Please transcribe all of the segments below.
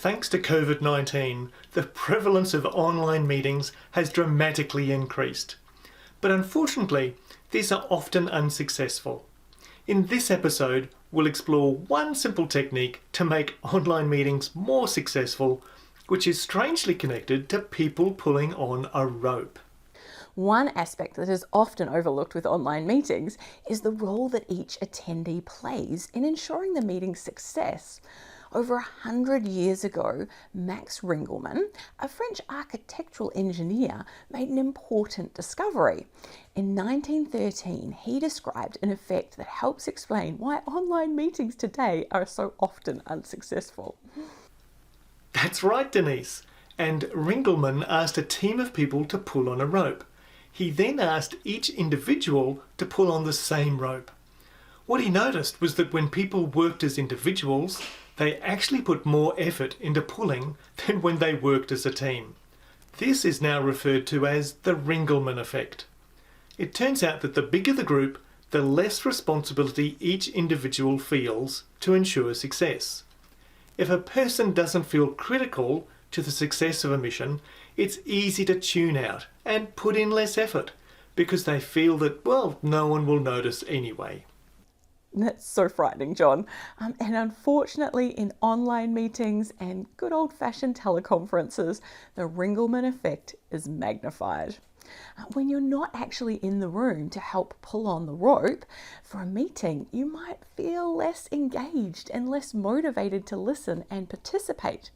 Thanks to COVID-19, the prevalence of online meetings has dramatically increased. But unfortunately, these are often unsuccessful. In this episode, we'll explore one simple technique to make online meetings more successful, which is strangely connected to people pulling on a rope. One aspect that is often overlooked with online meetings is the role that each attendee plays in ensuring the meeting's success. Over 100 years ago, Max Ringelmann, a French architectural engineer, made an important discovery. In 1913, he described an effect that helps explain why online meetings today are so often unsuccessful. That's right, Denise. And Ringelmann asked a team of people to pull on a rope. He then asked each individual to pull on the same rope. What he noticed was that when people worked as individuals, they actually put more effort into pulling than when they worked as a team. This is now referred to as the Ringelmann effect. It turns out that the bigger the group, the less responsibility each individual feels to ensure success. If a person doesn't feel critical to the success of a mission, it's easy to tune out and put in less effort because they feel that, well, no one will notice anyway. That's so frightening, John. And unfortunately, in online meetings and good old-fashioned teleconferences, the Ringelmann effect is magnified. When you're not actually in the room to help pull on the rope for a meeting, you might feel less engaged and less motivated to listen and participate.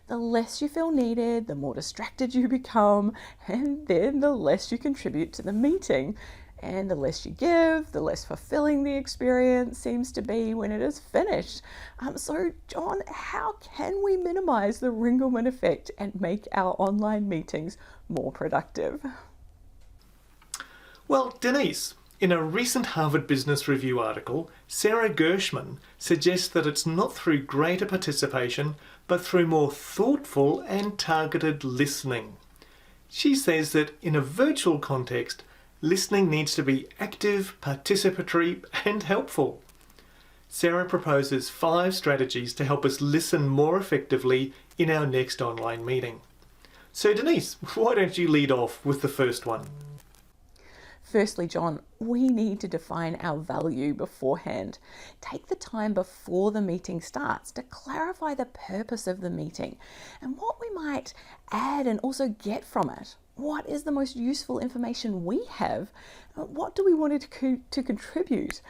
The less you feel needed, the more distracted you become, and then the less you contribute to the meeting. And the less you give, the less fulfilling the experience seems to be when it is finished. So, John, how can we minimize the Ringelmann effect and make our online meetings more productive? Well, Denise, in a recent Harvard Business Review article, Sarah Gershman suggests that it's not through greater participation, but through more thoughtful and targeted listening. She says that in a virtual context, listening needs to be active, participatory, and helpful. Sarah proposes 5 strategies to help us listen more effectively in our next online meeting. So Denise, why don't you lead off with the first one? Firstly, John, we need to define our value beforehand. Take the time before the meeting starts to clarify the purpose of the meeting and what we might add and also get from it. What is the most useful information we have? What do we want to contribute?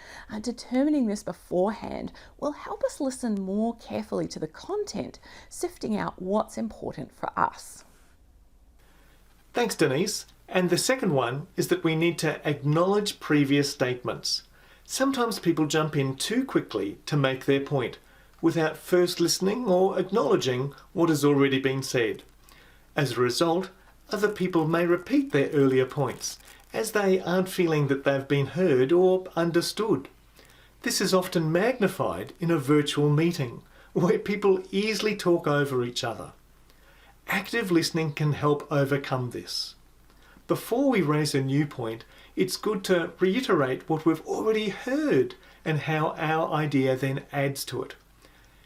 Determining this beforehand will help us listen more carefully to the content, sifting out what's important for us. Thanks, Denise. And the second one is that we need to acknowledge previous statements. Sometimes people jump in too quickly to make their point without first listening or acknowledging what has already been said. As a result, other people may repeat their earlier points as they aren't feeling that they've been heard or understood. This is often magnified in a virtual meeting where people easily talk over each other. Active listening can help overcome this. Before we raise a new point, it's good to reiterate what we've already heard and how our idea then adds to it.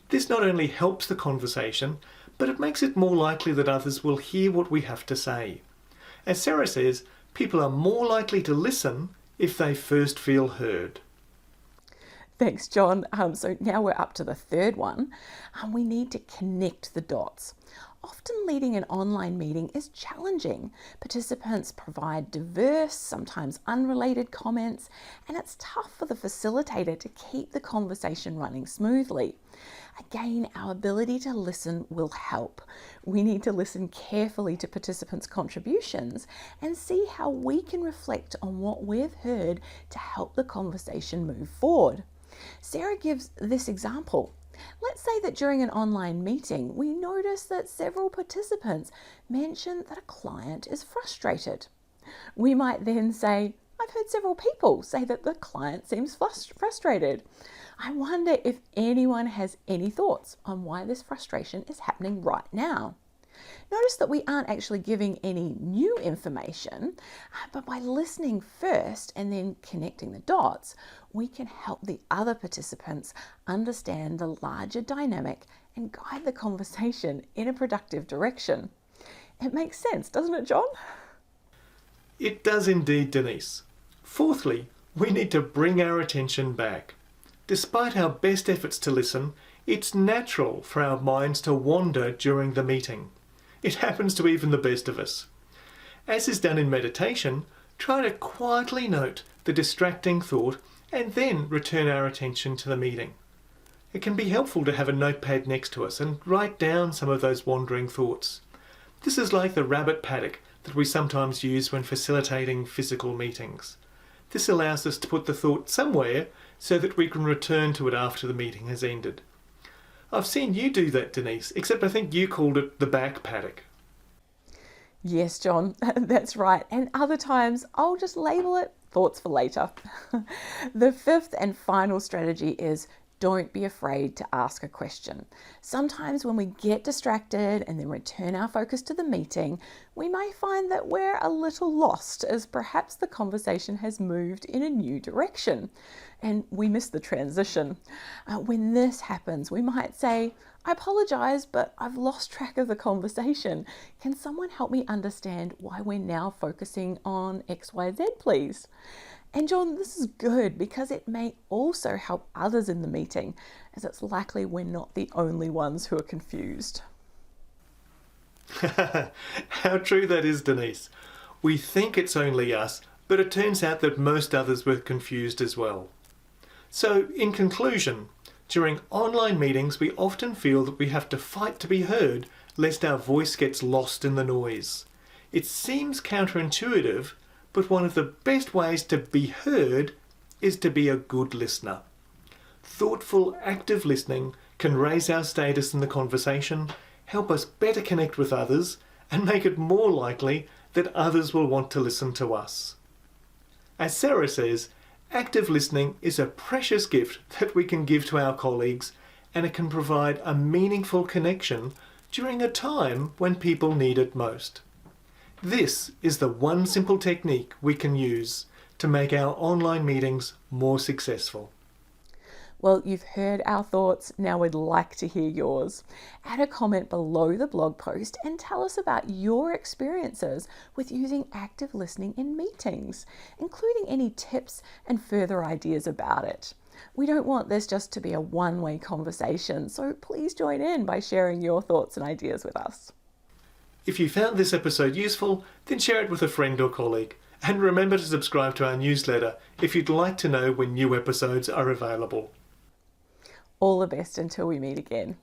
This not only helps the conversation, but it makes it more likely that others will hear what we have to say. As Sarah says, people are more likely to listen if they first feel heard. Thanks, John. So now we're up to the third one. We need to connect the dots. Often leading an online meeting is challenging. Participants provide diverse, sometimes unrelated comments, and it's tough for the facilitator to keep the conversation running smoothly. Again, our ability to listen will help. We need to listen carefully to participants' contributions and see how we can reflect on what we've heard to help the conversation move forward. Sarah gives this example. Let's say that during an online meeting, we notice that several participants mention that a client is frustrated. We might then say, I've heard several people say that the client seems frustrated. I wonder if anyone has any thoughts on why this frustration is happening right now. Notice that we aren't actually giving any new information, but by listening first and then connecting the dots, we can help the other participants understand the larger dynamic and guide the conversation in a productive direction. It makes sense, doesn't it, John? It does indeed, Denise. Fourthly, we need to bring our attention back. Despite our best efforts to listen, it's natural for our minds to wander during the meeting. It happens to even the best of us. As is done in meditation, try to quietly note the distracting thought and then return our attention to the meeting. It can be helpful to have a notepad next to us and write down some of those wandering thoughts. This is like the rabbit paddock that we sometimes use when facilitating physical meetings. This allows us to put the thought somewhere so that we can return to it after the meeting has ended. I've seen you do that, Denise, except I think you called it the back paddock. Yes, John, that's right. And other times I'll just label it thoughts for later. The fifth and final strategy is don't be afraid to ask a question. Sometimes when we get distracted and then return our focus to the meeting, we may find that we're a little lost as perhaps the conversation has moved in a new direction and we miss the transition. When this happens, we might say, I apologize, but I've lost track of the conversation. Can someone help me understand why we're now focusing on XYZ, please? And John, this is good because it may also help others in the meeting, as it's likely we're not the only ones who are confused. How true that is, Denise. We think it's only us, but it turns out that most others were confused as well. So, in conclusion, during online meetings we often feel that we have to fight to be heard lest our voice gets lost in the noise. It seems counterintuitive, but one of the best ways to be heard is to be a good listener. Thoughtful, active listening can raise our status in the conversation, help us better connect with others, and make it more likely that others will want to listen to us. As Sarah says, active listening is a precious gift that we can give to our colleagues, and it can provide a meaningful connection during a time when people need it most. This is the one simple technique we can use to make our online meetings more successful. Well, you've heard our thoughts, now we'd like to hear yours. Add a comment below the blog post and tell us about your experiences with using active listening in meetings, including any tips and further ideas about it. We don't want this just to be a one-way conversation, so please join in by sharing your thoughts and ideas with us. If you found this episode useful, then share it with a friend or colleague. And remember to subscribe to our newsletter if you'd like to know when new episodes are available. All the best until we meet again.